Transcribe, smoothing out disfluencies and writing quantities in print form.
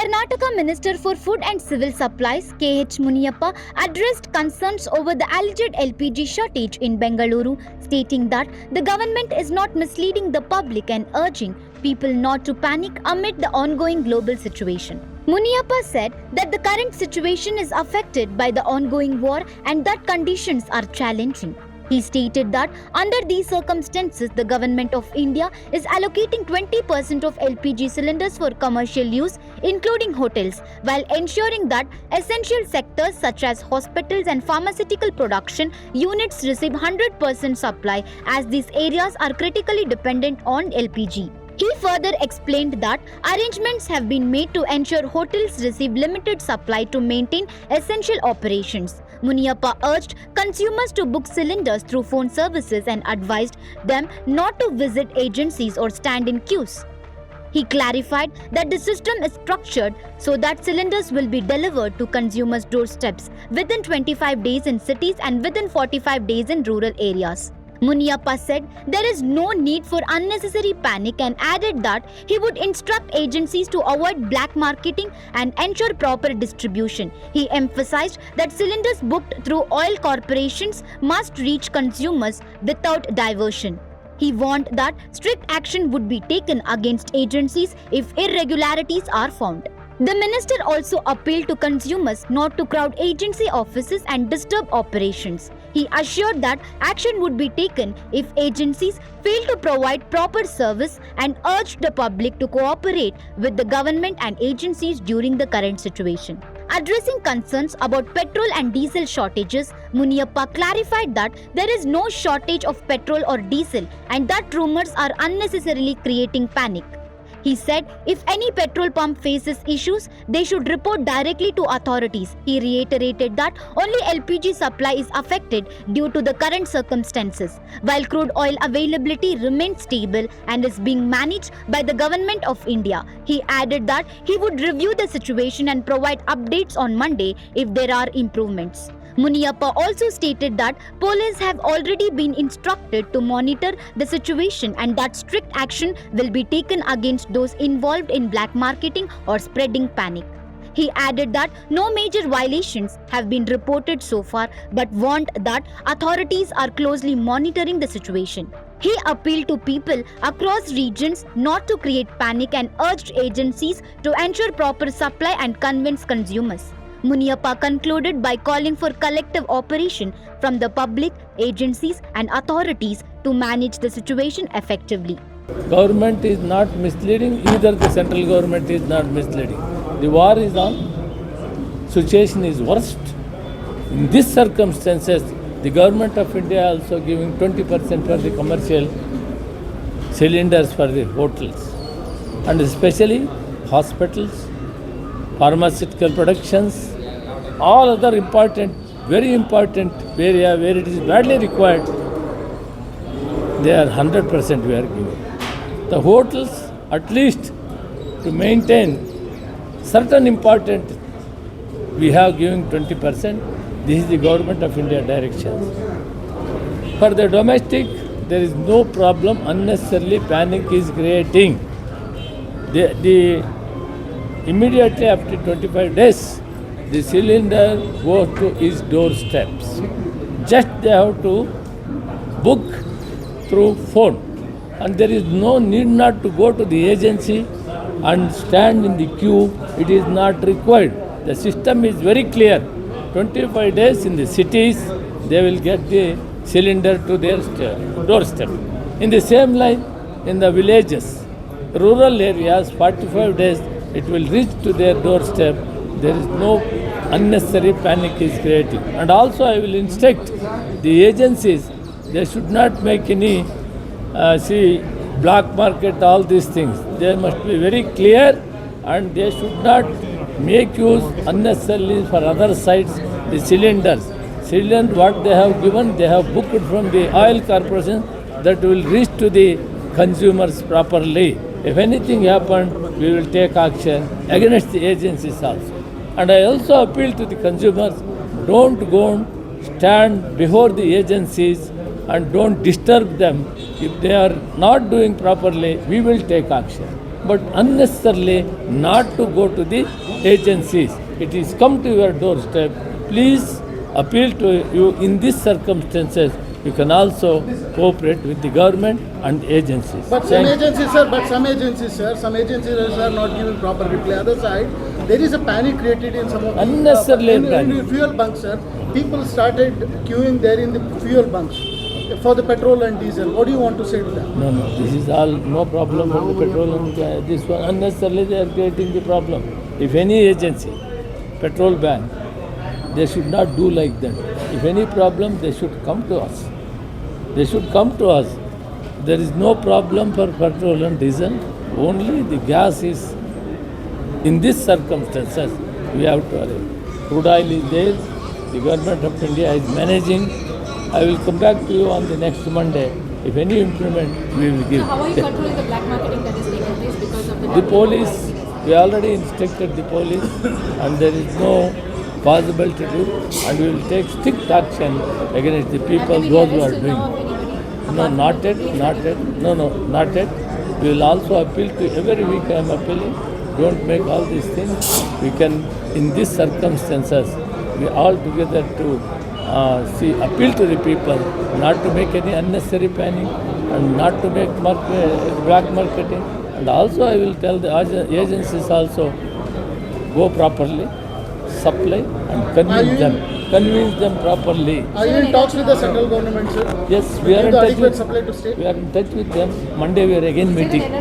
Karnataka Minister for Food and Civil Supplies K.H. Muniyappa addressed concerns over the alleged LPG shortage in Bengaluru, stating that the government is not misleading the public and urging people not to panic amid the ongoing global situation. Muniyappa said that the current situation is affected by the ongoing war and that conditions are challenging. He stated that under these circumstances, the government of India is allocating 20% of LPG cylinders for commercial use, including hotels, while ensuring that essential sectors such as hospitals and pharmaceutical production units receive 100% supply, as these areas are critically dependent on LPG. He further explained that arrangements have been made to ensure hotels receive limited supply to maintain essential operations. Muniyappa urged consumers to book cylinders through phone services and advised them not to visit agencies or stand in queues. He clarified that the system is structured so that cylinders will be delivered to consumers' doorsteps within 25 days in cities and within 45 days in rural areas. Muniyappa said there is no need for unnecessary panic and added that he would instruct agencies to avoid black marketing and ensure proper distribution. He emphasized that cylinders booked through oil corporations must reach consumers without diversion. He warned that strict action would be taken against agencies if irregularities are found. The minister also appealed to consumers not to crowd agency offices and disturb operations. He assured that action would be taken if agencies fail to provide proper service and urged the public to cooperate with the government and agencies during the current situation. Addressing concerns about petrol and diesel shortages, Muniyappa clarified that there is no shortage of petrol or diesel and that rumors are unnecessarily creating panic. He said if any petrol pump faces issues, they should report directly to authorities. He reiterated that only LPG supply is affected due to the current circumstances, while crude oil availability remains stable and is being managed by the government of India. He added that he would review the situation and provide updates on Monday if there are improvements. Muniyappa also stated that police have already been instructed to monitor the situation and that strict action will be taken against those involved in black marketing or spreading panic. He added that no major violations have been reported so far but warned that authorities are closely monitoring the situation. He appealed to people across regions not to create panic and urged agencies to ensure proper supply and convince consumers. Muniyappa concluded by calling for collective operation from the public, agencies and authorities to manage the situation effectively. Government is not misleading, either the central government is not misleading. The war is on, situation is worst. In these circumstances, the government of India also giving 20% for the commercial cylinders for the hotels and especially hospitals, pharmaceutical productions, all other important, very important area where it is badly required, they are 100% we are giving. The hotels, at least to maintain certain important, we have given 20%. This is the government of India directions. For the domestic, there is no problem. Unnecessarily panic is creating. Immediately after 25 days, the cylinder goes to his doorsteps. Just they have to book through phone. And there is no need not to go to the agency and stand in the queue. It is not required. The system is very clear. 25 days in the cities, they will get the cylinder to their doorstep. In the same line, in the villages, rural areas, 45 days, it will reach to their doorstep. There is no unnecessary panic is creating. And also I will instruct the agencies, they should not make any black market, all these things. They must be very clear and they should not make use unnecessarily for other sides the cylinders. Cylinder what they have given, they have booked from the oil corporation that will reach to the consumers properly. If anything happens, we will take action against the agencies also. And I also appeal to the consumers, don't go and stand before the agencies and don't disturb them. If they are not doing properly, we will take action. but unnecessarily not to go to the agencies. It is come to your doorstep. Please appeal to you in these circumstances. You can also cooperate with the government and agencies. But some agencies, are not giving proper reply. Other side, there is a panic created in some of the Unnecessarily in panic. fuel bunks, sir. People started queuing there in the fuel bunks for the petrol and diesel. What do you want to say to them? No, this is all no problem for the petrol and this one. Unnecessarily they are creating the problem. If any agency, petrol bank, they should not do like that. If any problem, they should come to us. They should come to us. There is no problem for petrol and diesel. Only the gas is, in these circumstances, we have to arrange. Crude oil is there. The government of India is managing. I will come back to you on the next Monday. If any improvement, we will give. So how are you controlling the black marketing that is taking place because of The police, we already instructed the police and there is no possibility to do, and we will take strict action against the people, those who are doing. No, not yet. Not yet. We will also appeal to, every week I am appealing, don't make all these things. We can, in these circumstances, we all together to appeal to the people not to make any unnecessary panic and not to make black marketing. And also I will tell the agencies also, go properly, supply and convince them properly. Are you in talks with the central government, sir? Yes, we are in the touch adequate with, supply to state? we are in touch with them. Monday we are again meeting.